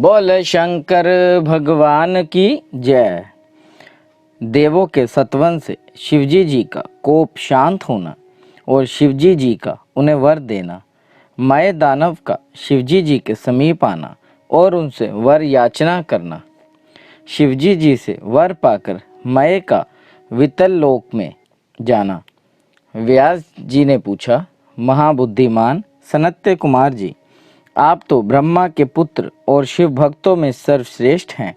बोल शंकर भगवान की जय। देवों के सतवन से शिवजी जी का कोप शांत होना और शिवजी जी का उन्हें वर देना, मय दानव का शिवजी जी के समीप आना और उनसे वर याचना करना। शिवजी जी से वर पाकर मय का वितल लोक में जाना। व्यास जी ने पूछा, महाबुद्धिमान सनत्य कुमार जी, आप तो ब्रह्मा के पुत्र और शिव भक्तों में सर्वश्रेष्ठ हैं,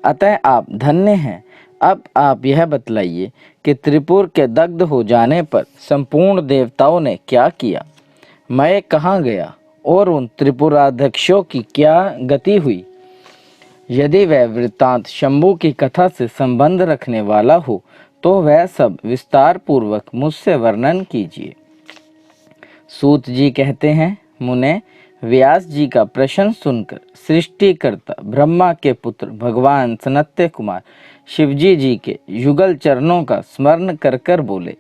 अतः आप धन्य हैं। अब आप यह बतलाइए कि त्रिपुर के दग्ध हो जाने पर संपूर्ण देवताओं ने क्या किया, मैं कहाँ गया और उन त्रिपुराध्यक्षों की क्या गति हुई। यदि वह वृत्तांत शंभु की कथा से संबंध रखने वाला हो तो वह सब विस्तार पूर्वक मुझसे वर्णन कीजिए। सूत जी कहते हैं, मुने, व्यास जी का प्रश्न सुनकर सृष्टिकर्ता ब्रह्मा के पुत्र भगवान सनत्य कुमार शिवजी जी के युगल चरणों का स्मरण कर कर बोले।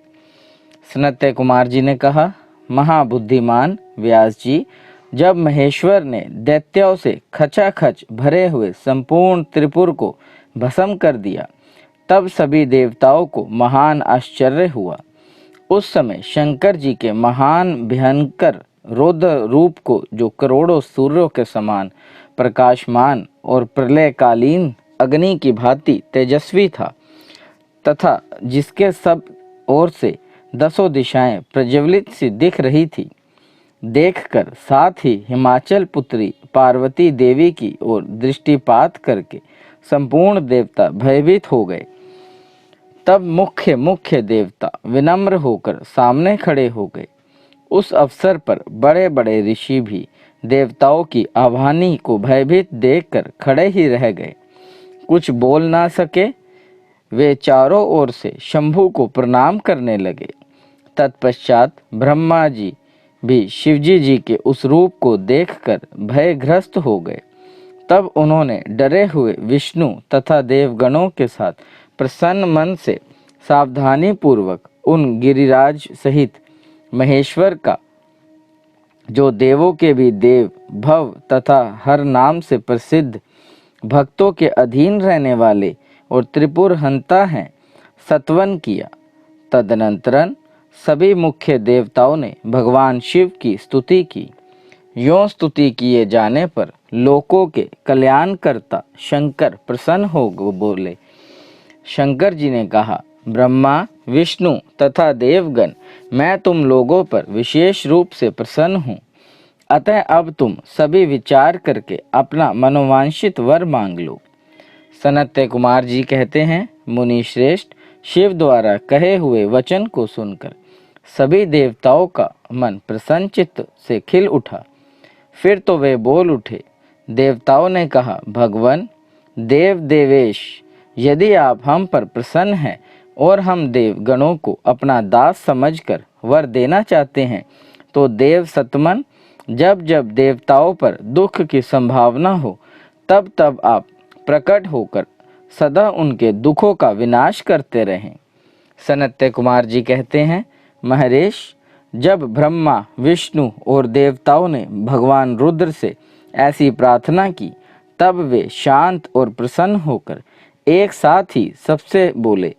सनत्य कुमार जी ने कहा, महाबुद्धिमान व्यास जी, जब महेश्वर ने दैत्यों से खचाखच भरे हुए संपूर्ण त्रिपुर को भस्म कर दिया, तब सभी देवताओं को महान आश्चर्य हुआ। उस समय शंकर जी के महान भयंकर रौद्र रूप को, जो करोड़ों सूर्यों के समान प्रकाशमान और प्रलयकालीन अग्नि की भांति तेजस्वी था, तथा जिसके सब ओर से दसों दिशाएं प्रज्वलित सी दिख रही थी, देखकर साथ ही हिमाचल पुत्री पार्वती देवी की ओर दृष्टिपात करके संपूर्ण देवता भयभीत हो गए। तब मुख्य मुख्य देवता विनम्र होकर सामने खड़े हो गए। उस अवसर पर बड़े बड़े ऋषि भी देवताओं की आह्वानी को भयभीत देखकर खड़े ही रह गए, कुछ बोल ना सके। वे चारों ओर से शंभु को प्रणाम करने लगे। तत्पश्चात ब्रह्मा जी भी शिवजी जी के उस रूप को देखकर भयग्रस्त हो गए। तब उन्होंने डरे हुए विष्णु तथा देवगणों के साथ प्रसन्न मन से सावधानी पूर्वक उन गिरिराज सहित महेश्वर का, जो देवों के भी देव, भव तथा हर नाम से प्रसिद्ध, भक्तों के अधीन रहने वाले और त्रिपुर हंता हैं, सत्वन किया। तदनंतरन सभी मुख्य देवताओं ने भगवान शिव की स्तुति की। यों स्तुति किए जाने पर लोकों के कल्याणकर्ता शंकर प्रसन्न हो बोले। शंकर जी ने कहा, ब्रह्मा, विष्णु तथा देवगण, मैं तुम लोगों पर विशेष रूप से प्रसन्न हूँ, अतः अब तुम सभी विचार करके अपना मनोवांछित वर मांग लो। सनत्य कुमार जी कहते हैं, मुनि श्रेष्ठ, शिव द्वारा कहे हुए वचन को सुनकर सभी देवताओं का मन प्रसन्नचित्त से खिल उठा। फिर तो वे बोल उठे। देवताओं ने कहा, भगवान देव देवेश, यदि आप हम पर प्रसन्न हैं और हम देव गणों को अपना दास समझकर वर देना चाहते हैं, तो देव सतमन, जब जब देवताओं पर दुख की संभावना हो, तब तब आप प्रकट होकर सदा उनके दुखों का विनाश करते रहें। सनत्य कुमार जी कहते हैं, महर्ष, जब ब्रह्मा, विष्णु और देवताओं ने भगवान रुद्र से ऐसी प्रार्थना की, तब वे शांत और प्रसन्न होकर एक साथ ही सबसे बोले,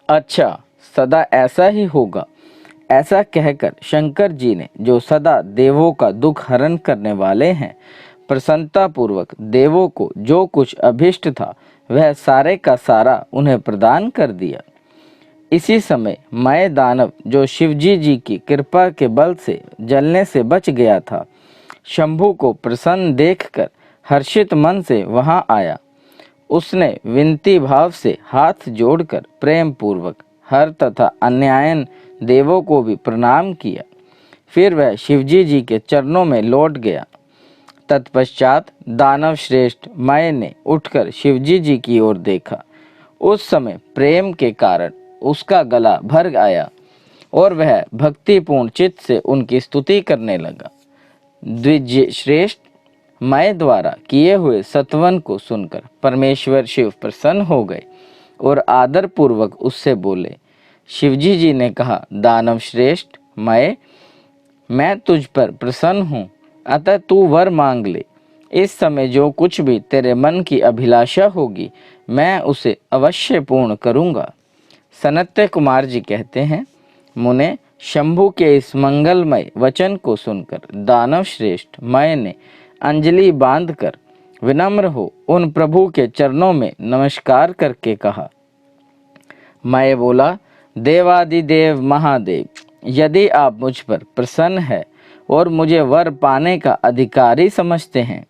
अच्छा, सदा ऐसा ही होगा। ऐसा कहकर शंकर जी ने, जो सदा देवों का दुख हरण करने वाले हैं, प्रसन्नता पूर्वक देवों को जो कुछ अभिष्ट था वह सारे का सारा उन्हें प्रदान कर दिया। इसी समय मय दानव, जो शिवजी जी की कृपा के बल से जलने से बच गया था, शंभु को प्रसन्न देखकर हर्षित मन से वहां आया। उसने विनती भाव से हाथ जोड़कर प्रेम पूर्वक हर तथा अन्यायन देवों को भी प्रणाम किया। फिर वह शिवजी जी के चरणों में लौट गया। तत्पश्चात दानव श्रेष्ठ मय ने उठकर शिवजी जी की ओर देखा। उस समय प्रेम के कारण उसका गला भर आया और वह भक्तिपूर्ण चित्त से उनकी स्तुति करने लगा। द्विज श्रेष्ठ मय द्वारा किए हुए सत्वन को सुनकर परमेश्वर शिव प्रसन्न हो गए और आदर पूर्वक उससे बोले। शिवजी जी ने कहा, दानव श्रेष्ठ मय, मैं तुझ पर प्रसन्न हूँ, अतः तू वर मांग ले इस समय जो कुछ भी तेरे मन की अभिलाषा होगी मैं उसे अवश्य पूर्ण करूँगा। सनत्य कुमार जी कहते हैं, मुने, शंभु के इस मंगलमय वचन को सुनकर दानव श्रेष्ठ मय ने अंजलि बांधकर विनम्र हो उन प्रभु के चरणों में नमस्कार करके कहा। मैं बोला, देवादिदेव महादेव, यदि आप मुझ पर प्रसन्न है और मुझे वर पाने का अधिकारी समझते हैं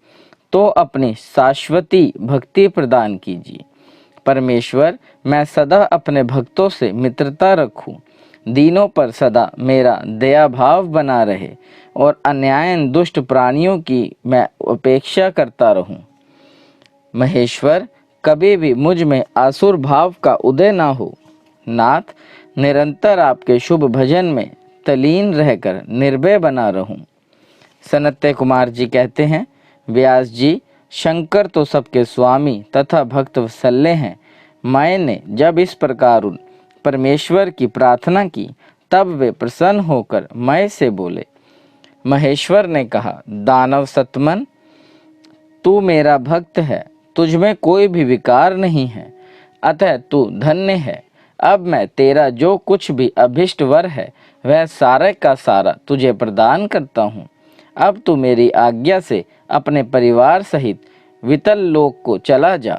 तो अपनी शाश्वती भक्ति प्रदान कीजिए। परमेश्वर, मैं सदा अपने भक्तों से मित्रता रखूं, दीनों पर सदा मेरा दया भाव बना रहे और अन्याय दुष्ट प्राणियों की मैं उपेक्षा करता रहूं। महेश्वर, कभी भी मुझ में आसुर भाव का उदय ना हो। नाथ, निरंतर आपके शुभ भजन में तलीन रहकर निर्भय बना रहूं। सनत्य कुमार जी कहते हैं, व्यास जी, शंकर तो सबके स्वामी तथा भक्त वत्सल्य हैं। मैंने जब इस प्रकार उन परमेश्वर की प्रार्थना की तब वे प्रसन्न होकर मैं से बोले। महेश्वर ने कहा, दानव सतमन, तू मेरा भक्त है, तुझ में कोई भी विकार नहीं है, अतः तू धन्य है। अब मैं तेरा जो कुछ भी अभिष्ट वर है वह सारे का सारा तुझे प्रदान करता हूँ। अब तू मेरी आज्ञा से अपने परिवार सहित वितल लोक को चला जा,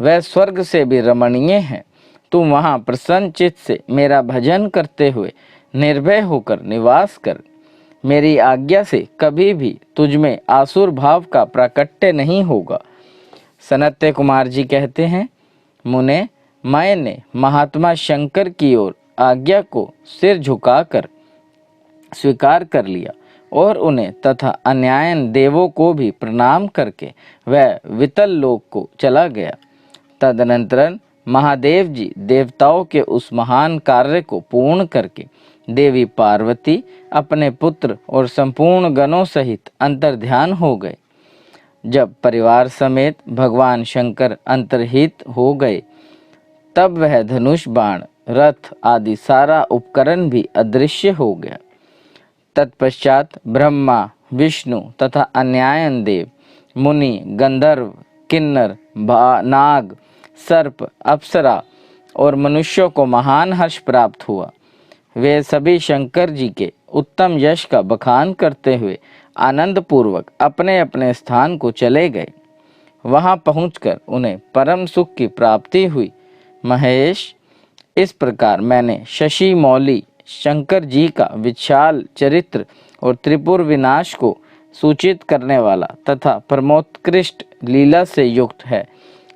वह स्वर्ग से भी रमणीय है। तू वहाँ प्रसन्न चित्त से मेरा भजन करते हुए निर्भय होकर निवास कर। मेरी आज्ञा से कभी भी तुझ में आसुर भाव का प्राकट्य नहीं होगा। सनत्य कुमार जी कहते हैं, मुने, मैंने महात्मा शंकर की ओर आज्ञा को सिर झुकाकर स्वीकार कर लिया और उन्हें तथा अन्यायन देवों को भी प्रणाम करके वह वितल लोक को चला गया। तदनंतर महादेव जी देवताओं के उस महान कार्य को पूर्ण करके देवी पार्वती अपने पुत्र और संपूर्ण गणों सहित अंतर्ध्यान हो गए। जब परिवार समेत भगवान शंकर अंतर्हित हो गए तब वह धनुष, बाण, रथ आदि सारा उपकरण भी अदृश्य हो गया। तत्पश्चात ब्रह्मा, विष्णु तथा अन्यायन देव, मुनि, गंधर्व, किन्नर, नाग, सर्प, अप्सरा और मनुष्यों को महान हर्ष प्राप्त हुआ। वे सभी शंकर जी के उत्तम यश का बखान करते हुए आनंद पूर्वक अपने अपने स्थान को चले गए। वहां पहुंचकर उन्हें परम सुख की प्राप्ति हुई। महेश, इस प्रकार मैंने शशि मौली शंकर जी का विशाल चरित्र और त्रिपुर विनाश को सूचित करने वाला तथा परमोत्कृष्ट लीला से युक्त है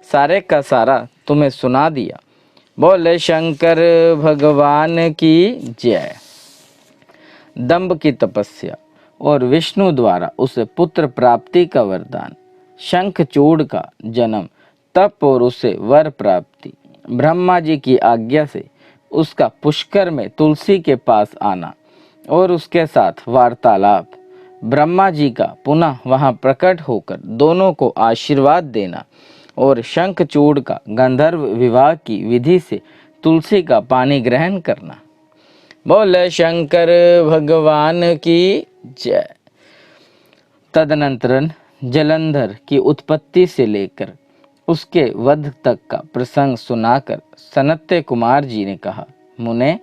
सारे का सारा तुम्हें सुना दिया। बोले शंकर भगवान की जय। दंभ की तपस्या और विष्णु द्वारा उसे पुत्र प्राप्ति का वरदान, शंखचूड़ का जन्म, तप और उसे वर प्राप्ति, ब्रह्मा जी की आज्ञा से उसका पुष्कर में तुलसी के पास आना और उसके साथ वार्तालाप, ब्रह्मा जी का पुनः वहां प्रकट होकर दोनों को आशीर्वाद देना और शंखचूड़ का गंधर्व विवाह की विधि से तुलसी का पानी ग्रहण करना। बोले शंकर भगवान की जय। तदनंतर जलंधर की उत्पत्ति से लेकर उसके वध तक का प्रसंग सुनाकर सनत्य कुमार जी ने कहा, मुने,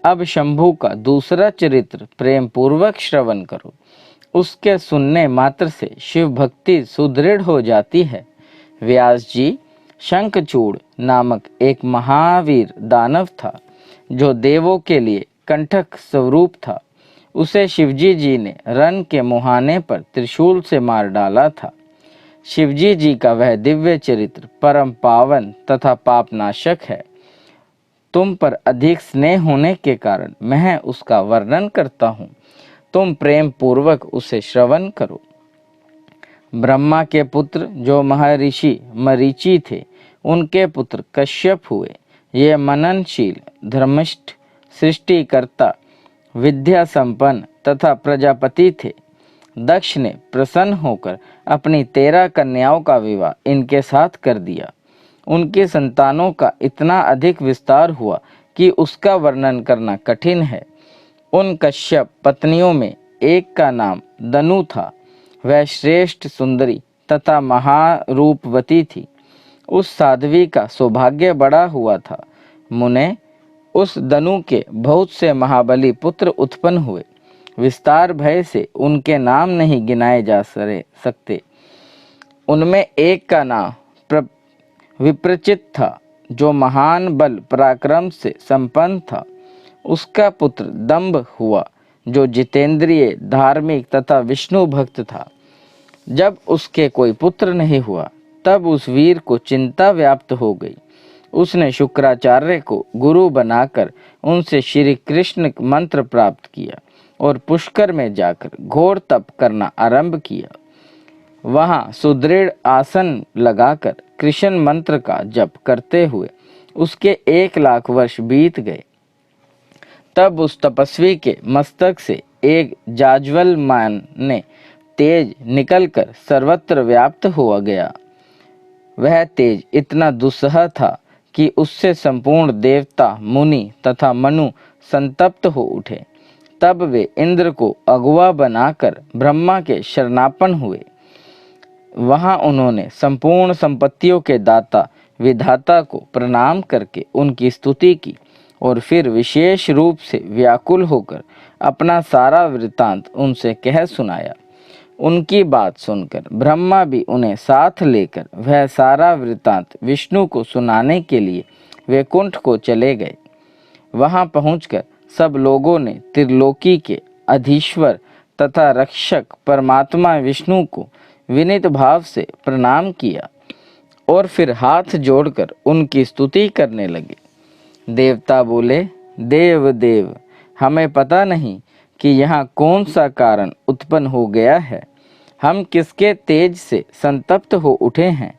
अब शंभु का दूसरा चरित्र प्रेम पूर्वक श्रवण करो। उसके सुनने मात्र से शिव भक्ति सुदृढ़ हो जाती है। व्यास जी, शंखचूड़ नामक एक महावीर दानव था जो देवों के लिए कंठक स्वरूप था। उसे शिवजी जी ने रण के मुहाने पर त्रिशूल से मार डाला था। शिवजी जी का वह दिव्य चरित्र परम पावन तथा पापनाशक है। तुम पर अधिक स्नेह होने के कारण मैं उसका वर्णन करता हूँ, तुम प्रेम पूर्वक उसे श्रवण करो। ब्रह्मा के पुत्र जो महर्षि मरीचि थे, उनके पुत्र कश्यप हुए। ये मननशील, धर्मिष्ठ, सृष्टिकर्ता, विद्या संपन्न तथा प्रजापति थे। दक्ष ने प्रसन्न होकर अपनी 13 कन्याओं का विवाह इनके साथ कर दिया। उनकी संतानों का इतना अधिक विस्तार हुआ कि उसका वर्णन करना कठिन है। उन कश्यप पत्नियों में एक का नाम दनु था। वह श्रेष्ठ सुंदरी तथा महारूपवती थी। उस साध्वी का सौभाग्य बड़ा हुआ था। मुने, उस दनु के बहुत से महाबली पुत्र उत्पन्न हुए। विस्तार भय से उनके नाम नहीं गिनाए जा सकते। उनमें एक का नाम विप्रचित था, जो महान बल पराक्रम से संपन्न था। उसका पुत्र दंभ हुआ, जो जितेंद्रिय, धार्मिक तथा विष्णु भक्त था। जब उसके कोई पुत्र नहीं हुआ, तब उस वीर को चिंता व्याप्त हो गई। उसने शुक्राचार्य को गुरु बनाकर उनसे श्री कृष्ण मंत्र प्राप्त किया और पुष्कर में जाकर घोर तप करना आरंभ किया। वहां सुदृढ़ आसन लगाकर कृष्ण मंत्र का जप करते हुए उसके 1,00,000 वर्ष बीत गए। तब उस तपस्वी के मस्तक से एक जाज्वल्यमान ने तेज निकलकर सर्वत्र व्याप्त हुआ गया। वह तेज इतना दुस्सह था कि उससे संपूर्ण देवता, मुनि तथा मनु संतप्त हो उठे। तब वे इंद्र को अगुआ बनाकर ब्रह्मा के शरणापन्न हुए। वहां उन्होंने संपूर्ण संपत्तियों के दाता विधाता को प्रणाम करके उनकी स्तुति की और फिर विशेष रूप से व्याकुल होकर अपना सारा वृत्तांत उनसे कह सुनाया। उनकी बात सुनकर ब्रह्मा भी उन्हें साथ लेकर वह सारा वृत्तांत विष्णु को सुनाने के लिए वैकुंठ को चले गए। वहां पहुंचकर सब लोगों ने त्रिलोकी के अधीश्वर तथा रक्षक परमात्मा विष्णु को विनीत भाव से प्रणाम किया और फिर हाथ जोड़कर उनकी स्तुति करने लगे। देवता बोले, देव देव, हमें पता नहीं कि यहाँ कौन सा कारण उत्पन्न हो गया है। हम किसके तेज से संतप्त हो उठे हैं,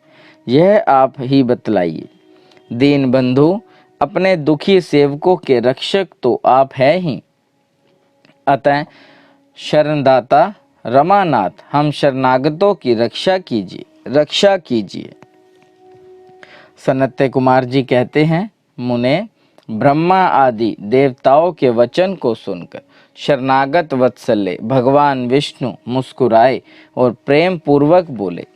यह आप ही बतलाइए। दीन बंधु, अपने दुखी सेवकों के रक्षक तो आप हैं ही, अतः शरणदाता रमानाथ, हम शरणागतों की रक्षा कीजिए। सनत्य कुमार जी कहते हैं, मुने, ब्रह्मा आदि देवताओं के वचन को सुनकर शरणागत वत्सल्य भगवान विष्णु मुस्कुराए और प्रेम पूर्वक बोले।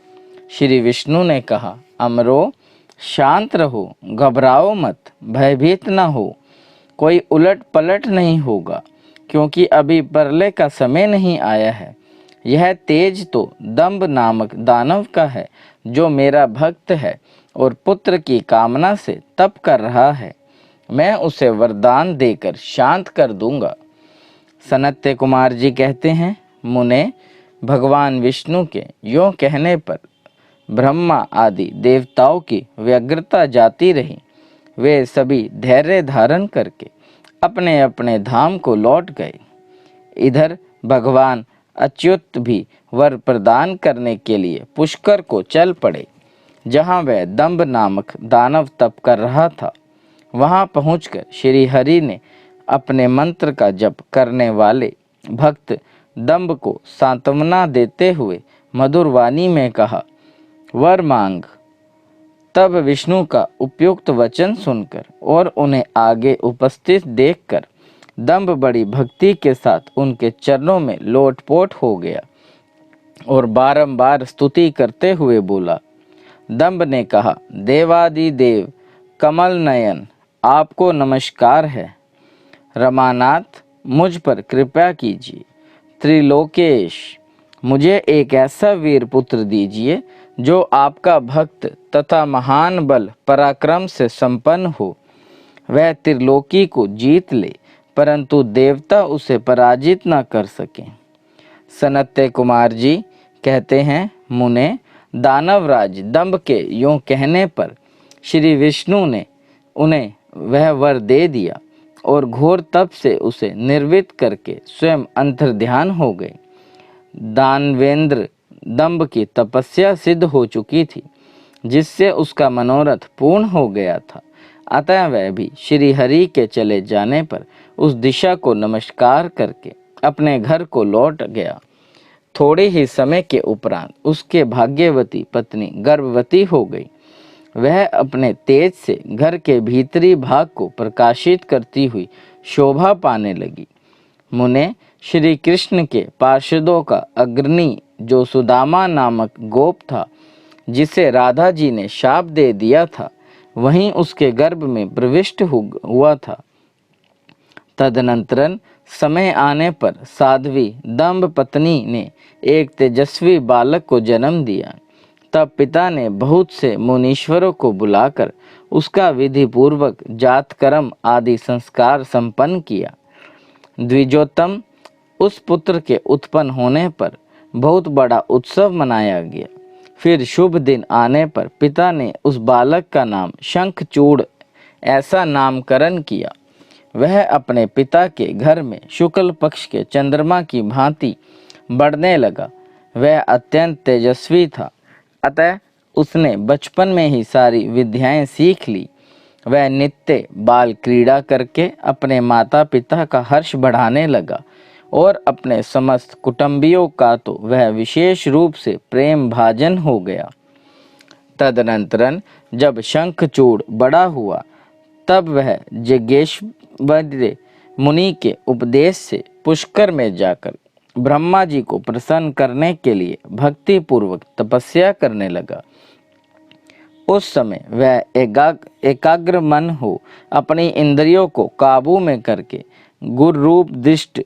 श्री विष्णु ने कहा, अमरो, शांत रहो, घबराओ मत, भयभीत न हो। कोई उलट पलट नहीं होगा, क्योंकि अभी प्रलय का समय नहीं आया है। यह तेज तो दंभ नामक दानव का है, जो मेरा भक्त है और पुत्र की कामना से तप कर रहा है। मैं उसे वरदान देकर शांत कर दूंगा। सनत्य कुमार जी कहते हैं, मुने, भगवान विष्णु के यों कहने पर ब्रह्मा आदि देवताओं की व्यग्रता जाती रही। वे सभी धैर्य धारण करके अपने अपने धाम को लौट गए। इधर भगवान अच्युत भी वर प्रदान करने के लिए पुष्कर को चल पड़े, जहाँ वह दंभ नामक दानव तप कर रहा था। वहां पहुंचकर श्री हरि ने अपने मंत्र का जप करने वाले भक्त दंभ को सांत्वना देते हुए मधुर वाणी में कहा, वर मांग। तब विष्णु का उपयुक्त वचन सुनकर और उन्हें आगे उपस्थित देखकर दंभ बड़ी भक्ति के साथ उनके चरणों में लोटपोट हो गया और बारंबार स्तुति करते हुए बोला। दंभ ने कहा, देवादिदेव कमल नयन, आपको नमस्कार है। रमानाथ, मुझ पर कृपा कीजिए। त्रिलोकेश, मुझे एक ऐसा वीर पुत्र दीजिए जो आपका भक्त तथा महान बल पराक्रम से संपन्न हो। वह त्रिलोकी को जीत ले, परंतु देवता उसे पराजित न कर सकें। सनत्य कुमार जी कहते हैं, मुने, दानवराज दंभ के यों कहने पर श्री विष्णु ने उन्हें वह वर दे दिया और घोर तप से उसे निर्वित करके स्वयं अंतर्ध्यान हो गए। दानवेंद्र दंभ की तपस्या सिद्ध हो चुकी थी, जिससे उसका मनोरथ पूर्ण हो गया था। अतः वह भी श्री हरि के चले जाने पर उस दिशा को नमस्कार करके अपने घर को लौट गया। थोड़े ही समय के उपरांत उसके भाग्यवती पत्नी गर्भवती हो गई। वह अपने तेज से घर के भीतरी भाग को प्रकाशित करती हुई शोभा पाने लगी। मुने, श्री कृष्ण के पार्षदों का अग्रणी जो सुदामा नामक गोप था, जिसे राधा जी ने शाप दे दिया था, वहीं उसके गर्भ में प्रविष्ट हुआ था। तदनंतरन समय आने पर साध्वी दंभ पत्नी ने एक तेजस्वी बालक को जन्म दिया। तब पिता ने बहुत से मुनीश्वरों को बुलाकर उसका विधि पूर्वक जातकर्म आदि संस्कार संपन्न किया। द्विजोत्तम उस पुत्र के उत्पन्न होने पर बहुत बड़ा उत्सव मनाया गया। फिर शुभ दिन आने पर पिता ने उस बालक का नाम शंखचूड़ ऐसा नामकरण किया। वह अपने पिता के घर में शुक्ल पक्ष के चंद्रमा की भांति बढ़ने लगा। वह अत्यंत तेजस्वी था, अतः उसने बचपन में ही सारी विद्याएं सीख ली। वह नित्य बाल क्रीड़ा करके अपने माता पिता का हर्ष बढ़ाने लगा और अपने समस्त कुटुंबियों का तो वह विशेष रूप से प्रेम भाजन हो गया। तदनंतरन जब शंखचूड़ बड़ा हुआ, तब वह जज्ञेश्वर मुनि के उपदेश से पुष्कर में जाकर ब्रह्मा जी को प्रसन्न करने के लिए भक्ति पूर्वक तपस्या करने लगा। उस समय वह एकाग्र मन हो अपनी इंद्रियों को काबू में करके गुरु रूप दृष्ट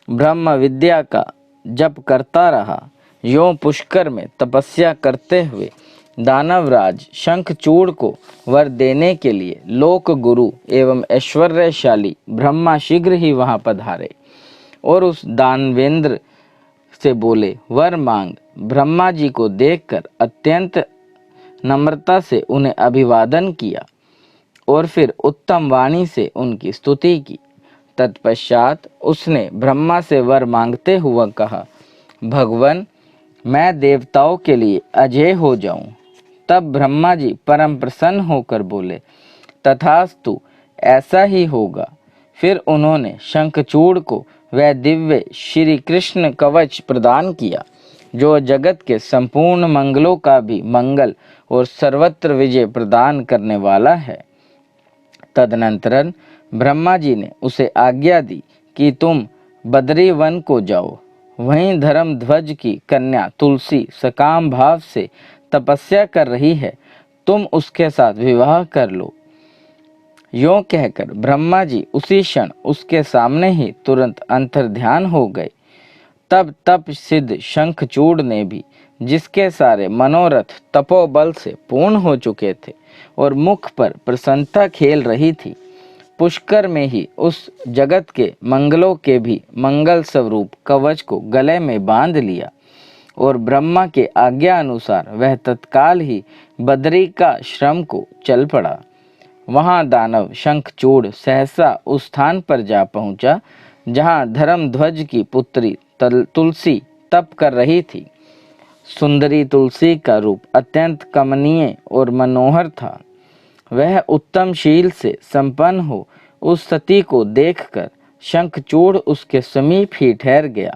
ब्रह्म विद्या का जप करता रहा। यों पुष्कर में तपस्या करते हुए दानवराज शंखचूड़ को वर देने के लिए लोक गुरु एवं ऐश्वर्यशाली ब्रह्मा शीघ्र ही वहां पधारे और उस दानवेंद्र से बोले, वर मांग। ब्रह्मा जी को देखकर अत्यंत नम्रता से उन्हें अभिवादन किया और फिर उत्तम वाणी से उनकी स्तुति की। तत्पश्चात उसने ब्रह्मा से वर मांगते हुए कहा, भगवान, मैं देवताओं के लिए अजय हो जाऊं। तब ब्रह्मा जी परम प्रसन्न होकर बोले, तथास्तु, ऐसा ही होगा। फिर उन्होंने शंखचूड़ को वह दिव्य श्री कृष्ण कवच प्रदान किया, जो जगत के संपूर्ण मंगलों का भी मंगल और सर्वत्र विजय प्रदान करने वाला है। तदनंतर ब्रह्मा जी ने उसे आज्ञा दी कि तुम बद्री वन को जाओ। वहीं धर्मध्वज की कन्या तुलसी सकाम भाव से तपस्या कर रही है, तुम उसके साथ विवाह कर लो। यों कहकर ब्रह्मा जी उसी क्षण उसके सामने ही तुरंत अंतर्ध्यान हो गए। तब तप सिद्ध शंखचूड़ ने भी, जिसके सारे मनोरथ तपोबल से पूर्ण हो चुके थे और मुख पर प्रसन्नता खेल रही थी, पुष्कर में ही उस जगत के मंगलों के भी मंगल स्वरूप कवच को गले में बांध लिया और ब्रह्मा के आज्ञा अनुसार वह तत्काल ही बद्री का श्रम को चल पड़ा। वहां दानव शंखचूड़ सहसा उस स्थान पर जा पहुंचा जहां धर्मध्वज की पुत्री तुलसी तप कर रही थी। सुंदरी तुलसी का रूप अत्यंत कमनीय और मनोहर था। वह उत्तम शील से संपन्न हो उस सती को देखकर शंखचूड़ उसके समीप ही ठहर गया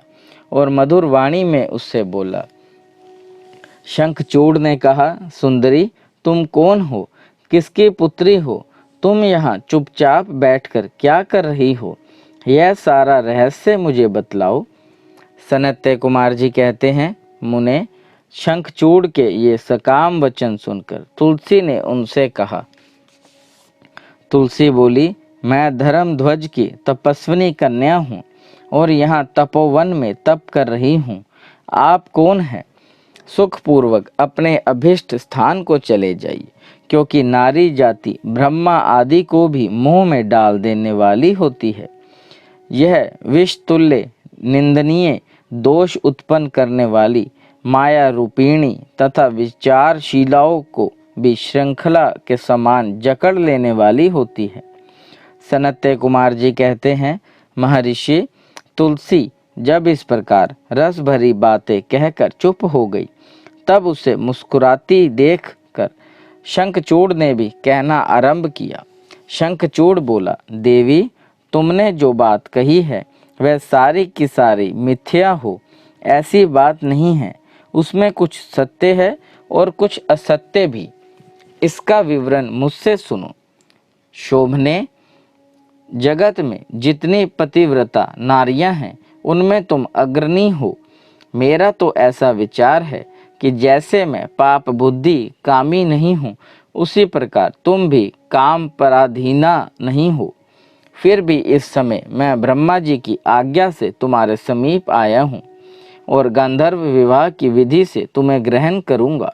और मधुर वाणी में उससे बोला। शंखचूड़ ने कहा, सुंदरी, तुम कौन हो? किसकी पुत्री हो? तुम यहाँ चुपचाप बैठकर क्या कर रही हो? यह सारा रहस्य मुझे बतलाओ। सनत्य कुमार जी कहते हैं, मुने, शंखचूड़ के ये सकाम वचन सुनकर तुलसी ने उनसे कहा। तुलसी बोली, मैं धर्मध्वज की तपस्विनी कन्या हूँ और यहाँ तपोवन में तप कर रही हूँ। आप कौन हैं? सुखपूर्वक अपने अभिष्ट स्थान को चले जाइए, क्योंकि नारी जाति ब्रह्मा आदि को भी मुंह में डाल देने वाली होती है। यह विषतुल्य निंदनीय दोष उत्पन्न करने वाली माया रूपिणी तथा विचारशीलाओं को भी श्रृंखला के समान जकड़ लेने वाली होती है। सनत्य कुमार जी कहते हैं, महर्षि, तुलसी जब इस प्रकार रस भरी बातें कहकर चुप हो गई, तब उसे मुस्कुराती देखकर शंखचूड़ ने भी कहना आरंभ किया। शंखचूड़ बोला, देवी, तुमने जो बात कही है वह सारी की सारी मिथ्या हो, ऐसी बात नहीं है। उसमें कुछ सत्य है और कुछ असत्य भी। इसका विवरण मुझसे सुनो। शोभने, जगत में जितनी पतिव्रता नारियां हैं, उनमें तुम अग्रणी हो। मेरा तो ऐसा विचार है कि जैसे मैं पाप बुद्धि कामी नहीं हूँ, उसी प्रकार तुम भी काम पराधीना नहीं हो। फिर भी इस समय मैं ब्रह्मा जी की आज्ञा से तुम्हारे समीप आया हूँ और गंधर्व विवाह की विधि से तुम्हें ग्रहण करूँगा।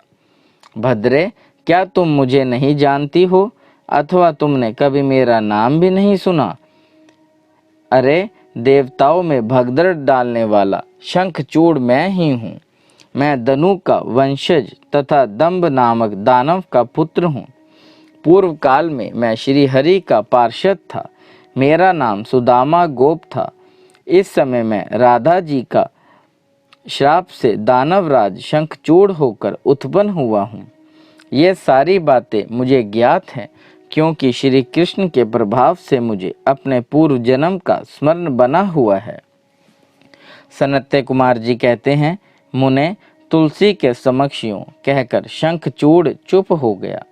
भद्रे, क्या तुम मुझे नहीं जानती हो अथवा तुमने कभी मेरा नाम भी नहीं सुना? अरे, देवताओं में भगदड़ डालने वाला शंखचूड़ मैं ही हूँ। मैं दनु का वंशज तथा दंभ नामक दानव का पुत्र हूँ। पूर्व काल में मैं श्री हरि का पार्षद था। मेरा नाम सुदामा गोप था। इस समय मैं राधा जी का श्राप से दानवराज शंखचूड़ होकर उत्पन्न हुआ हूँ। ये सारी बातें मुझे ज्ञात हैं, क्योंकि श्री कृष्ण के प्रभाव से मुझे अपने पूर्व जन्म का स्मरण बना हुआ है। सनत्य कुमार जी कहते हैं, मुने, तुलसी के समक्ष यूं कहकर शंखचूड़ चुप हो गया।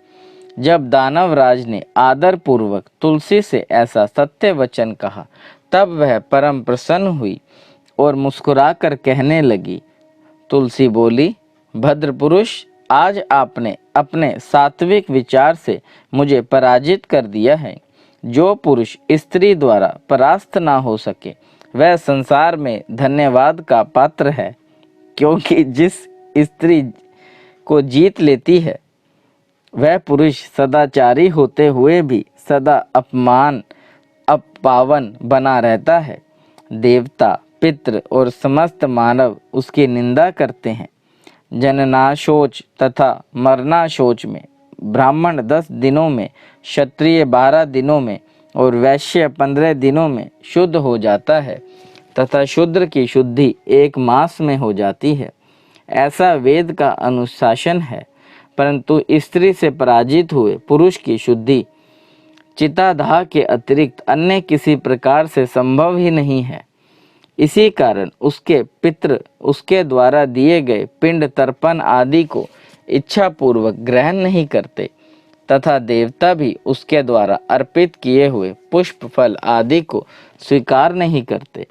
जब दानवराज ने आदर पूर्वक तुलसी से ऐसा सत्य वचन कहा, तब वह परम प्रसन्न हुई और मुस्कुराकर कहने लगी। तुलसी बोली, भद्र पुरुष, आज आपने अपने सात्विक विचार से मुझे पराजित कर दिया है। जो पुरुष स्त्री द्वारा परास्त ना हो सके, वह संसार में धन्यवाद का पात्र है, क्योंकि जिस स्त्री को जीत लेती है, वह पुरुष सदाचारी होते हुए भी सदा अपमान अपपावन बना रहता है। देवता, पितृ और समस्त मानव उसकी निंदा करते हैं। जननाशोच तथा मरनाशोच में ब्राह्मण 10 दिनों में, क्षत्रिय 12 दिनों में और वैश्य 15 दिनों में शुद्ध हो जाता है तथा शूद्र की शुद्धि 1 मास में हो जाती है। ऐसा वेद का अनुशासन है। परंतु स्त्री से पराजित हुए पुरुष की शुद्धि चितादाह के अतिरिक्त अन्य किसी प्रकार से संभव ही नहीं है। इसी कारण उसके पितृ उसके द्वारा दिए गए पिंड तर्पण आदि को इच्छा पूर्वक ग्रहण नहीं करते तथा देवता भी उसके द्वारा अर्पित किए हुए पुष्प फल आदि को स्वीकार नहीं करते।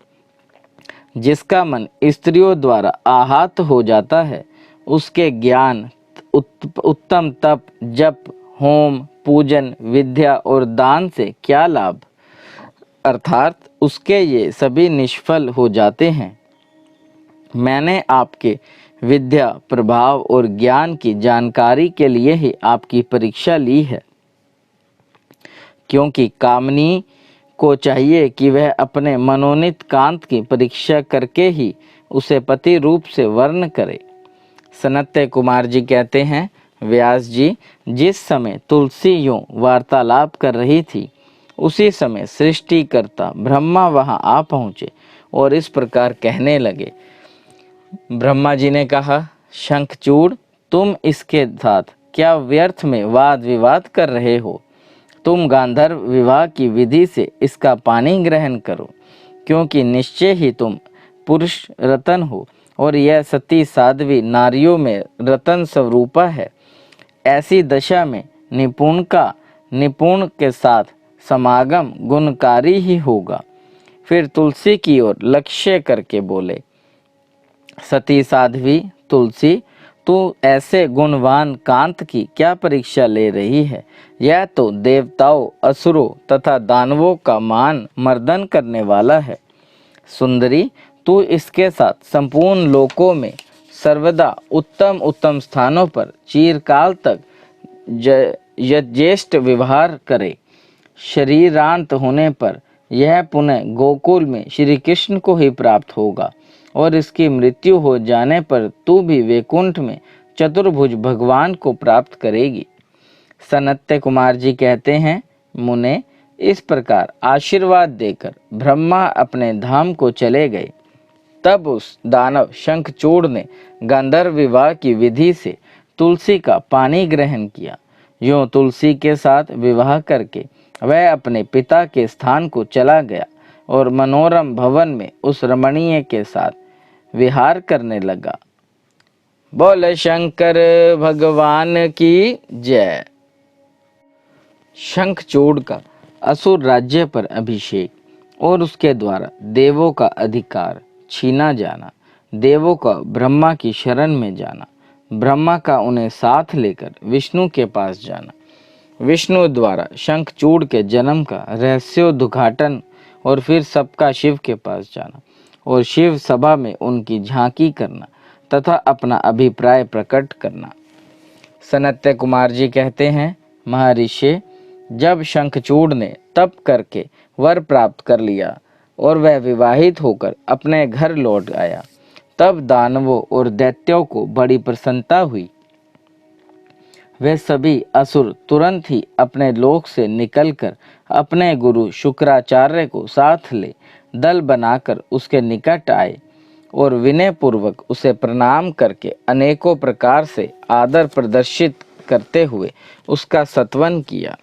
जिसका मन स्त्रियों द्वारा आहत हो जाता है, उसके ज्ञान, उत्तम तप, जप, होम, पूजन, विद्या और दान से क्या लाभ? अर्थात उसके ये सभी निष्फल हो जाते हैं। मैंने आपके विद्या, प्रभाव और ज्ञान की जानकारी के लिए ही आपकी परीक्षा ली है, क्योंकि कामनी को चाहिए कि वह अपने मनोनीत कांत की परीक्षा करके ही उसे पति रूप से वर्ण करे। सनत्य कुमार जी कहते हैं, व्यास जी, जिस समय तुलसी यूं वार्तालाप कर रही थी, उसी समय सृष्टिकर्ता ब्रह्मा वहां आ पहुँचे और इस प्रकार कहने लगे। ब्रह्मा जी ने कहा, शंखचूड़, तुम इसके साथ क्या व्यर्थ में वाद विवाद कर रहे हो? तुम गांधर्व विवाह की विधि से इसका पानी ग्रहण करो, क्योंकि निश्चय ही तुम पुरुष रतन हो और यह सती साध्वी नारियों में रतन स्वरूपा है। ऐसी दशा में निपुण के साथ समागम गुणकारी ही होगा। फिर तुलसी की ओर लक्ष्य करके बोले, सती साध्वी तुलसी, तू ऐसे गुणवान कांत की क्या परीक्षा ले रही है? यह तो देवताओं, असुरों तथा दानवों का मान मर्दन करने वाला है। सुंदरी, तू इसके साथ संपूर्ण लोकों में सर्वदा उत्तम उत्तम स्थानों पर चिरकाल तक यज्ञेष्ठ व्यवहार करे। शरीरांत होने पर यह पुनः गोकुल में श्री कृष्ण को ही प्राप्त होगा और इसकी मृत्यु हो जाने पर तू भी वैकुंठ में चतुर्भुज भगवान को प्राप्त करेगी। सनत्य कुमार जी कहते हैं, मुने, इस प्रकार आशीर्वाद देकर ब्रह्मा अपने धाम को चले गए। तब उस दानव शंखचूड़ ने गंधर्व विवाह की विधि से तुलसी का पानी ग्रहण किया। यूं तुलसी के साथ विवाह करके वह अपने पिता के स्थान को चला गया और मनोरम भवन में उस रमणीय के साथ विहार करने लगा। बोले शंकर भगवान की जय। शंखचूड़ का असुर राज्य पर अभिषेक और उसके द्वारा देवों का अधिकार छीना जाना देवों का ब्रह्मा की शरण में जाना, ब्रह्मा का उन्हें साथ लेकर विष्णु के पास जाना, विष्णु द्वारा शंखचूड़ के जन्म का रहस्योद्घाटन और फिर सबका शिव के पास जाना और शिव सभा में उनकी झांकी करना तथा अपना अभिप्राय प्रकट करना। सनत्य कुमार जी कहते हैं, महर्षि, जब शंखचूड़ ने तप करके वर प्राप्त कर लिया और वह विवाहित होकर अपने घर लौट आया, तब दानवों और दैत्यों को बड़ी प्रसन्नता हुई। वे सभी असुर तुरंत ही अपने लोक से निकलकर अपने गुरु शुक्राचार्य को साथ ले दल बनाकर उसके निकट आए और विनय पूर्वक उसे प्रणाम करके अनेकों प्रकार से आदर प्रदर्शित करते हुए उसका सत्वन किया।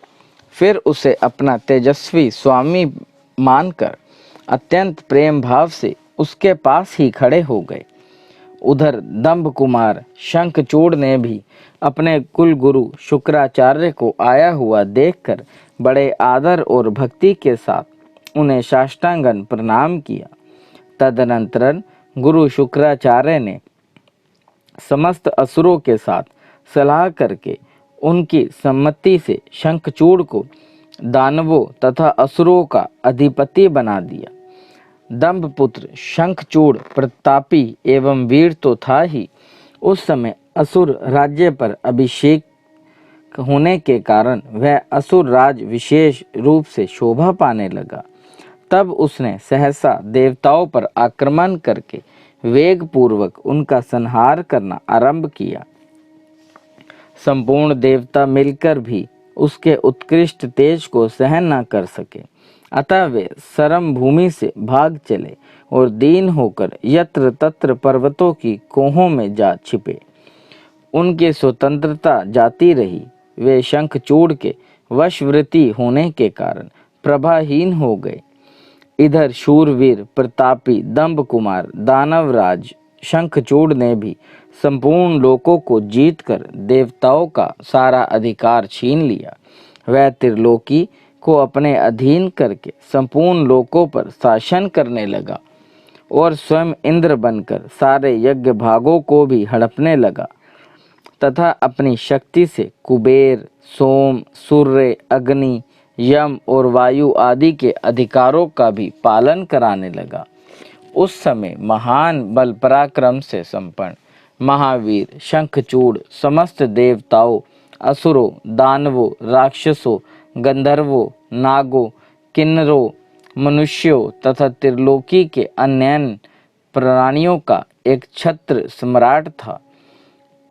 फिर उसे अपना तेजस्वी स्वामी मानकर अत्यंत प्रेम भाव से उसके पास ही खड़े हो गए। उधर दंभ कुमार शंखचूड़ ने भी अपने कुल गुरु शुक्राचार्य को आया हुआ देखकर बड़े आदर और भक्ति के साथ उन्हें साष्टांगन प्रणाम किया। तदनंतर गुरु शुक्राचार्य ने समस्त असुरों के साथ सलाह करके उनकी सम्मति से शंखचूड़ को दानवों तथा असुरों का अधिपति बना दिया। दंभपुत्र शंखचूड़ प्रतापी एवं वीर तो था ही, उस समय असुर राज्य पर अभिषेक होने के कारण वह असुर राज विशेष रूप से शोभा पाने लगा। तब उसने सहसा देवताओं पर आक्रमण करके वेग पूर्वक उनका संहार करना आरंभ किया। संपूर्ण देवता मिलकर भी उसके उत्कृष्ट तेज को सहन न कर सके, अतः वे सरम भूमि से भाग चले और दीन होकर यत्र तत्र पर्वतों की कोहों में जा छिपे। उनकी स्वतंत्रता जाती रही। वे शंखचूड़ के वशवृत्ति होने के कारण प्रभाहीन हो गए। इधर शूरवीर प्रतापी दंभ कुमार दानवराज शंखचूड़ ने भी संपूर्ण लोकों को जीतकर देवताओं का सारा अधिकार छीन लिया। वह त्रिलोकी को अपने अधीन करके संपूर्ण लोकों पर शासन करने लगा और स्वयं इंद्र बनकर सारे यज्ञ भागों को भी हड़पने लगा तथा अपनी शक्ति से कुबेर, सोम, सूर्य, अग्नि, यम और वायु आदि के अधिकारों का भी पालन कराने लगा। उस समय महान बल पराक्रम से संपन्न महावीर शंखचूड़ समस्त देवताओं, असुरों, दानवों, राक्षसों, गंधर्वों, नागों, किन्नरों, मनुष्यों तथा त्रिलोकी के अन्य प्राणियों का एक छत्र सम्राट था।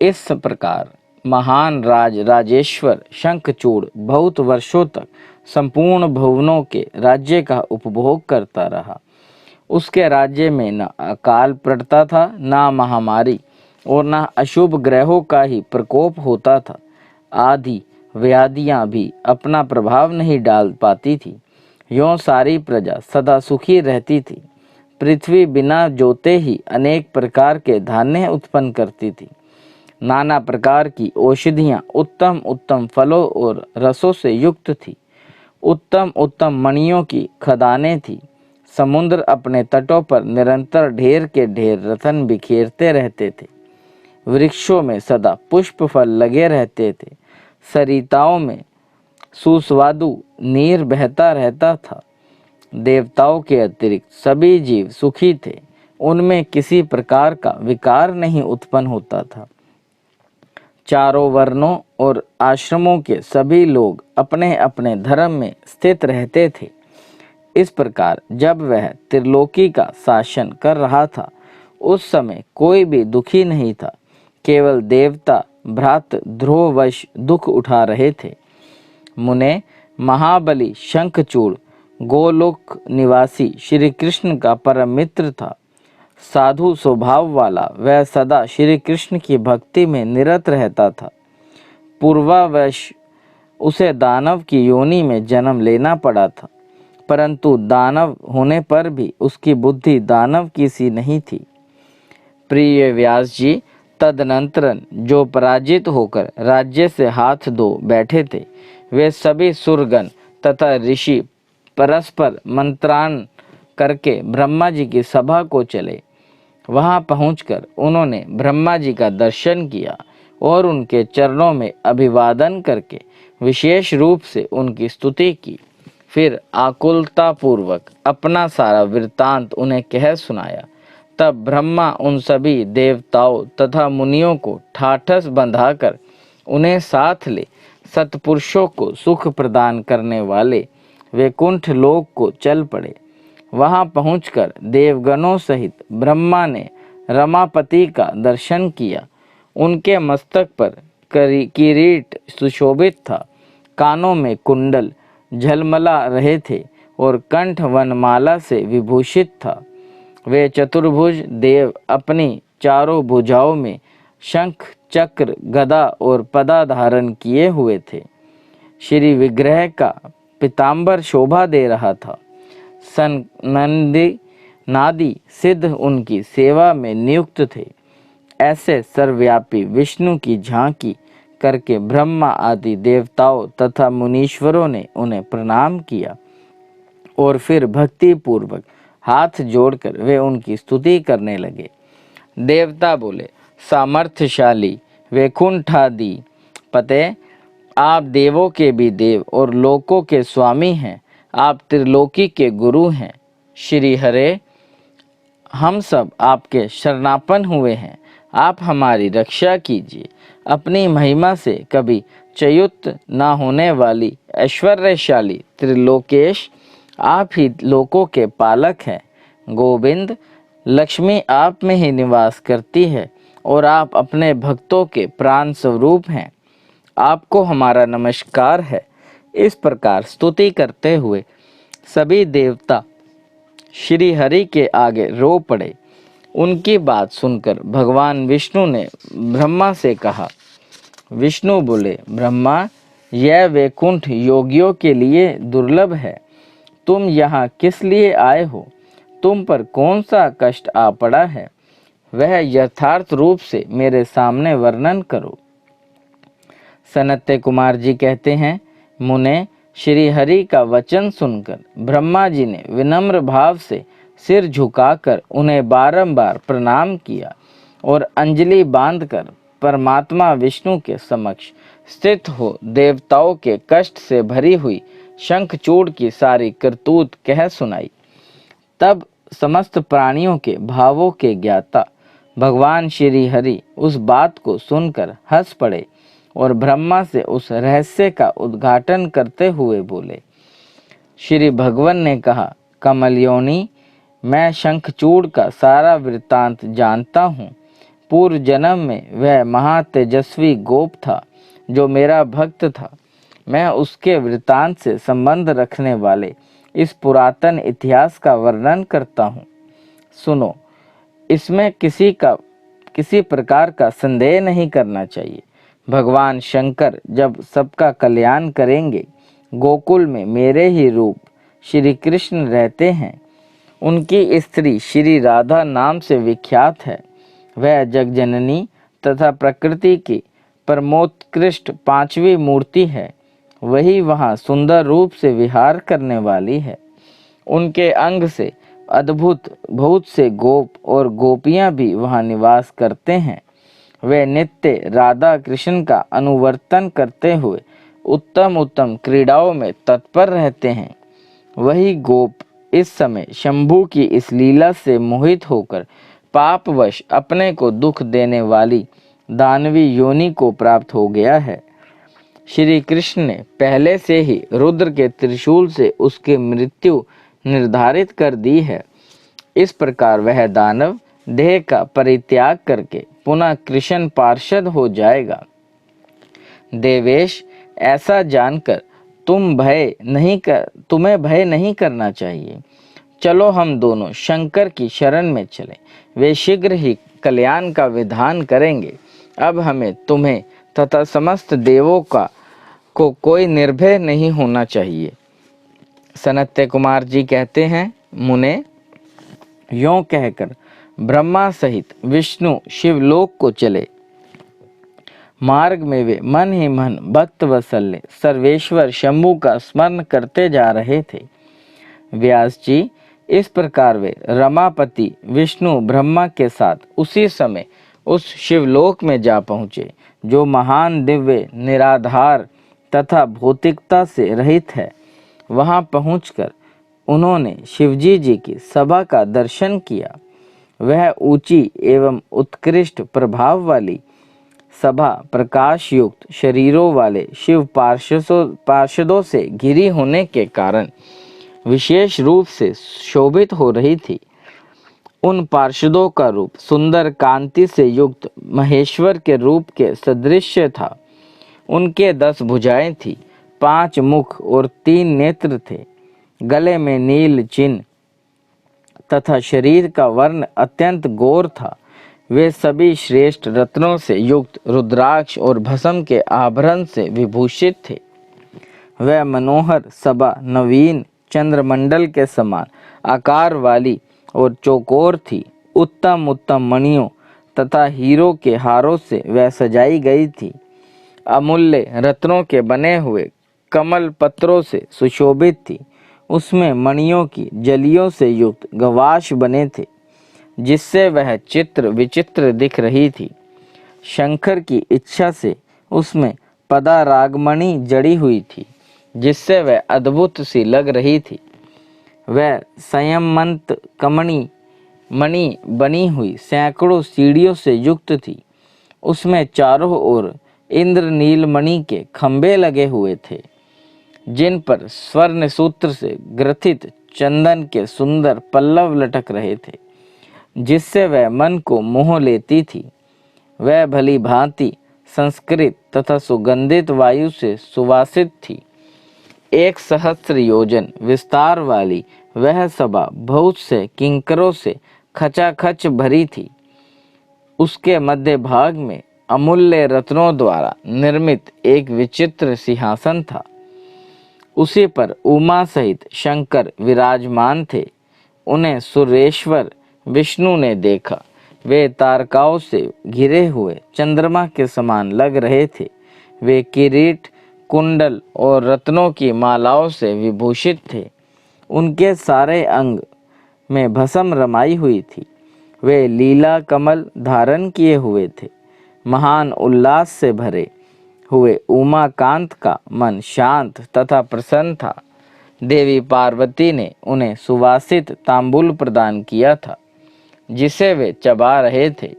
इस प्रकार महान राजेश्वर शंखचूड़ बहुत वर्षों तक संपूर्ण भुवनों के राज्य का उपभोग करता रहा। उसके राज्य में न अकाल पड़ता था, न महामारी और न अशुभ ग्रहों का ही प्रकोप होता था। आदि व्याधियां भी अपना प्रभाव नहीं डाल पाती थी। यों सारी प्रजा सदा सुखी रहती थी। पृथ्वी बिना जोते ही अनेक प्रकार के धान्य उत्पन्न करती थी। नाना प्रकार की औषधियां उत्तम उत्तम फलों और रसों से युक्त थी। उत्तम उत्तम मणियों की खदानें थी। समुद्र अपने तटों पर निरंतर ढेर के ढेर रत्न बिखेरते रहते थे। वृक्षों में सदा पुष्प फल लगे रहते थे। सरिताओं में सुस्वादु नीर बहता रहता था। देवताओं के अतिरिक्त सभी जीव सुखी थे। उनमें किसी प्रकार का विकार नहीं उत्पन्न होता था। चारों वर्णों और आश्रमों के सभी लोग अपने अपने धर्म में स्थित रहते थे। इस प्रकार जब वह त्रिलोकी का शासन कर रहा था, उस समय कोई भी दुखी नहीं था। केवल देवता भ्रात ध्रुववश दुख उठा रहे थे। मुने, महाबली शंखचूड़ गोलोक निवासी श्री कृष्ण का परम मित्र था। साधु स्वभाव वाला वह सदा श्री कृष्ण की भक्ति में निरत रहता था। पूर्वावश उसे दानव की योनि में जन्म लेना पड़ा था, परंतु दानव होने पर भी उसकी बुद्धि दानव की सी नहीं थी। प्रिय व्यास जी, तदनंतर जो पराजित होकर राज्य से हाथ धो बैठे थे, वे सभी सुरगण तथा ऋषि परस्पर मंत्रान करके ब्रह्मा जी की सभा को चले वहां पहुंचकर उन्होंने ब्रह्मा जी का दर्शन किया और उनके चरणों में अभिवादन करके विशेष रूप से उनकी स्तुति की। फिर आकुलतापूर्वक अपना सारा वृत्तांत उन्हें कह सुनाया। तब ब्रह्मा उन सभी देवताओं तथा मुनियों को ठाठस बंधाकर उन्हें साथ ले सत्पुरुषों को सुख प्रदान करने वाले वैकुंठ लोक को चल पड़े। वहां पहुंचकर देवगणों सहित ब्रह्मा ने रमापति का दर्शन किया। उनके मस्तक पर किरीट सुशोभित था, कानों में कुंडल झलमला रहे थे और कंठ वनमाला से विभूषित था। वे चतुर्भुज देव अपनी चारों भुजाओं में शंख चक्र गदा और पदा धारण किए हुए थे। श्री विग्रह का पीतांबर शोभा दे रहा था। सनंदी नादी सिद्ध उनकी सेवा में नियुक्त थे। ऐसे सर्वव्यापी विष्णु की झांकी करके ब्रह्मा आदि देवताओं तथा मुनीश्वरों ने उन्हें प्रणाम किया और फिर भक्ति पूर्वक हाथ जोड़कर वे उनकी स्तुति करने लगे। देवता बोले, सामर्थ्यशाली वैकुंठादि पते, आप देवों के भी देव और लोकों के स्वामी हैं। आप त्रिलोकी के गुरु हैं। श्री हरे, हम सब आपके शरणापन्न हुए हैं। आप हमारी रक्षा कीजिए। अपनी महिमा से कभी च्युत न होने वाली ऐश्वर्यशाली त्रिलोकेश, आप ही लोकों के पालक हैं। गोविंद, लक्ष्मी आप में ही निवास करती है और आप अपने भक्तों के प्राण स्वरूप हैं। आपको हमारा नमस्कार है। इस प्रकार स्तुति करते हुए सभी देवता श्री हरि के आगे रो पड़े। उनकी बात सुनकर भगवान विष्णु ने ब्रह्मा से कहा। विष्णु बोले, ब्रह्मा, यह वैकुंठ योगियों के लिए दुर्लभ है। तुम यहाँ किस लिए आए हो? तुम पर कौन सा कष्ट आ पड़ा है? वह यथार्थ रूप से मेरे सामने वर्णन करो। सनत्य कुमार जी कहते हैं, मुने, श्री हरि का वचन सुनकर ब्रह्मा जी ने विनम्र भाव से सिर झुकाकर उन्हें बारंबार प्रणाम किया और अंजलि बांधकर परमात्मा विष्णु के समक्ष स्थित हो देवताओं के कष्ट से भरी हुई शंखचूड़ की सारी करतूत कह सुनाई। तब समस्त प्राणियों के भावों के ज्ञाता भगवान श्री हरि उस बात को सुनकर हंस पड़े और ब्रह्मा से उस रहस्य का उद्घाटन करते हुए बोले। श्री भगवान ने कहा, कमलयोनि, मैं शंखचूड़ का सारा वृत्तांत जानता हूँ। पूर्व जन्म में वह महातेजस्वी गोप था जो मेरा भक्त था। मैं उसके वृत्तांत से संबंध रखने वाले इस पुरातन इतिहास का वर्णन करता हूँ। सुनो, इसमें किसी प्रकार का संदेह नहीं करना चाहिए। भगवान शंकर जब सबका कल्याण करेंगे, गोकुल में मेरे ही रूप श्री कृष्ण रहते हैं। उनकी स्त्री श्री राधा नाम से विख्यात है। वह जगजननी तथा प्रकृति की परमोत्कृष्ट पांचवी मूर्ति है। वही वहाँ सुंदर रूप से विहार करने वाली है। उनके अंग से अद्भुत बहुत से गोप और गोपियाँ भी वहाँ निवास करते हैं। वे नित्य राधा कृष्ण का अनुवर्तन करते हुए उत्तम उत्तम क्रीड़ाओं में तत्पर रहते हैं। वही गोप इस समय शंभू की इस लीला से मोहित होकर पापवश अपने को दुख देने वाली दानवी योनि को प्राप्त हो गया है। श्री कृष्ण ने पहले से ही रुद्र के त्रिशूल से उसकी मृत्यु निर्धारित कर दी है। इस प्रकार वह दानव देह का परित्याग करके पुनः कृष्ण पार्षद हो जाएगा। देवेश, ऐसा जानकर तुम्हें भय नहीं करना चाहिए। चलो हम दोनों शंकर की शरण में चलें। वे शीघ्र ही कल्याण का विधान करेंगे। अब हमें तुम्हें तथा समस्त देवों को कोई निर्भय नहीं होना चाहिए। सनत्य कुमार जी कहते हैं, मुने, यों कहकर ब्रह्मा सहित विष्णु शिवलोक को चले। मार्ग में वे मन ही मन भक्त वत्सल सर्वेश्वर शंभु का स्मरण करते जा रहे थे। व्यास जी, इस प्रकार वे रमापति विष्णु ब्रह्मा के साथ उसी समय उस शिवलोक में जा पहुँचे जो महान दिव्य निराधार तथा भौतिकता से रहित है। वहाँ पहुंचकर उन्होंने शिवजी जी की सभा का दर्शन किया। वह ऊंची एवं उत्कृष्ट प्रभाव वाली सभा प्रकाश युक्त शरीरों वाले शिव पार्षदों से घिरी होने के कारण विशेष रूप से शोभित हो रही थी। उन पार्षदों का रूप सुंदर कांति से युक्त महेश्वर के रूप के सदृश था। उनके 10 भुजाएं थी, 5 मुख और 3 नेत्र थे। गले में नील चिन्ह तथा शरीर का वर्ण अत्यंत गौर था। वे सभी श्रेष्ठ रत्नों से युक्त रुद्राक्ष और भस्म के आभरण से विभूषित थे। वह मनोहर सभा नवीन चंद्रमंडल के समान आकार वाली और चौकोर थी। उत्तम उत्तम मणियों तथा हीरो के हारों से वह सजाई गई थी। अमूल्य रत्नों के बने हुए कमल पत्रों से सुशोभित थी। उसमें मणियों की जलियों से युक्त गवाश बने थे, जिससे वह चित्र विचित्र दिख रही थी। शंकर की इच्छा से उसमें पदा रागमणि जड़ी हुई थी, जिससे वह अद्भुत सी लग रही थी। वह संयमंत कमणी मणि बनी हुई सैकड़ों सीढ़ियों से युक्त थी। उसमें चारों ओर इंद्रनील मणि के खंभे लगे हुए थे, जिन पर स्वर्ण सूत्र से ग्रथित चंदन के सुंदर पल्लव लटक रहे थे, जिससे वह मन को मोह लेती थी। वह भली भांति संस्कृत तथा सुगंधित वायु से सुवासित थी। 1 सहस्त्र योजन विस्तार वाली वह सभा बहुत से किंकरों से खचाखच भरी थी। उसके मध्य भाग में अमूल्य रत्नों द्वारा निर्मित एक विचित्र सिंहासन था। उसी पर उमा सहित शंकर विराजमान थे। उन्हें सुरेश्वर विष्णु ने देखा। वे तारकाओं से घिरे हुए चंद्रमा के समान लग रहे थे। वे किरीट कुंडल और रत्नों की मालाओं से विभूषित थे। उनके सारे अंग में भस्म रमाई हुई थी। वे लीला कमल धारण किए हुए थे। महान उल्लास से भरे हुए उमाकांत का मन शांत तथा प्रसन्न था। देवी पार्वती ने उन्हें सुवासित तांबूल प्रदान किया था, जिसे वे चबा रहे थे।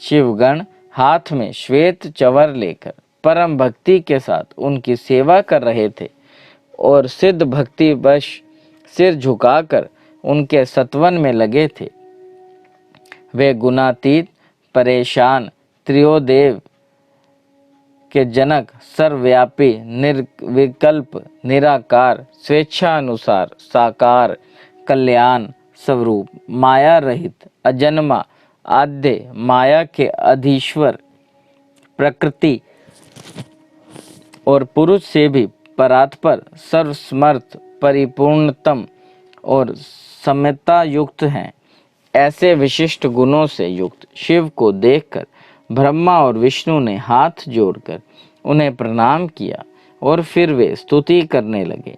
शिवगण हाथ में श्वेत चवर लेकर परम भक्ति के साथ उनकी सेवा कर रहे थे और सिद्ध भक्ति वश सिर झुकाकर उनके सत्वन में लगे थे। वे गुणातीत परेशान त्रियोदेव के जनक सर्वव्यापी निर्विकल्प निराकार स्वेच्छानुसार साकार कल्याण स्वरूप माया रहित अजन्मा आद्य माया के अधीश्वर प्रकृति और पुरुष से भी परात्पर सर्वसमर्थ परिपूर्णतम और सम्यता युक्त हैं। ऐसे विशिष्ट गुणों से युक्त शिव को देखकर ब्रह्मा और विष्णु ने हाथ जोड़कर उन्हें प्रणाम किया और फिर वे स्तुति करने लगे।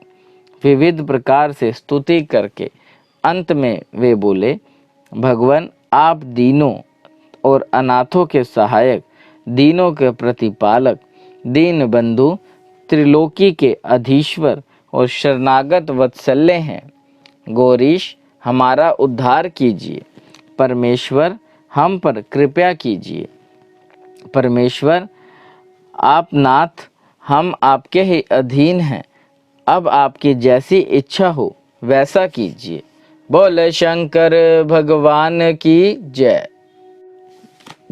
विविध प्रकार से स्तुति करके अंत में वे बोले, भगवान आप दीनों और अनाथों के सहायक, दीनों के प्रतिपालक, दीन बंधु, त्रिलोकी के अधीश्वर और शरणागत वत्सल्य हैं। गौरीश हमारा उद्धार कीजिए। परमेश्वर हम पर कृपा कीजिए। परमेश्वर आप नाथ, हम आपके ही अधीन हैं। अब आपकी जैसी इच्छा हो वैसा कीजिए। बोले शंकर भगवान की जय।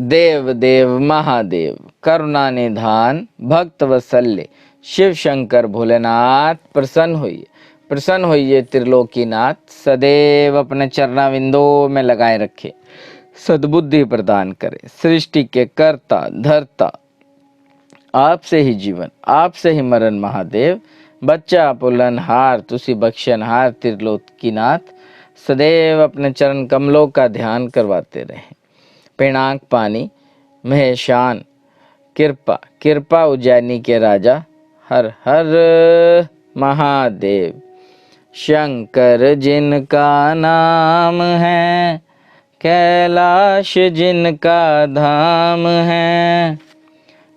देव देव महादेव करुणा निधान भक्त वत्सल्य शिव शंकर भोलेनाथ प्रसन्न होइए त्रिलोकीनाथ। सदैव अपने चरणाविंदों में लगाए रखे, सद्बुद्धि प्रदान करे। सृष्टि के कर्ता धर्ता आपसे ही जीवन, आपसे ही मरण महादेव। बच्चा पुलनहार तुसी बख्शनहार त्रिलोकीनाथ। सदैव अपने चरण कमलों का ध्यान करवाते रहें। पिनाक पानी महेशान कृपा उज्जैनी के राजा हर हर महादेव। शंकर जिनका नाम है, कैलाश जिनका धाम है।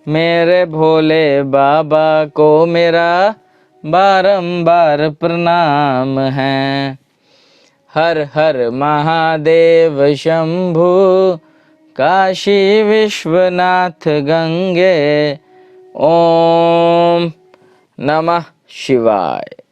मेरे भोले बाबा को मेरा बारंबार प्रणाम है। हर हर महादेव शंभु, काशी विश्वनाथ गंगे। ओम नमः शिवाय।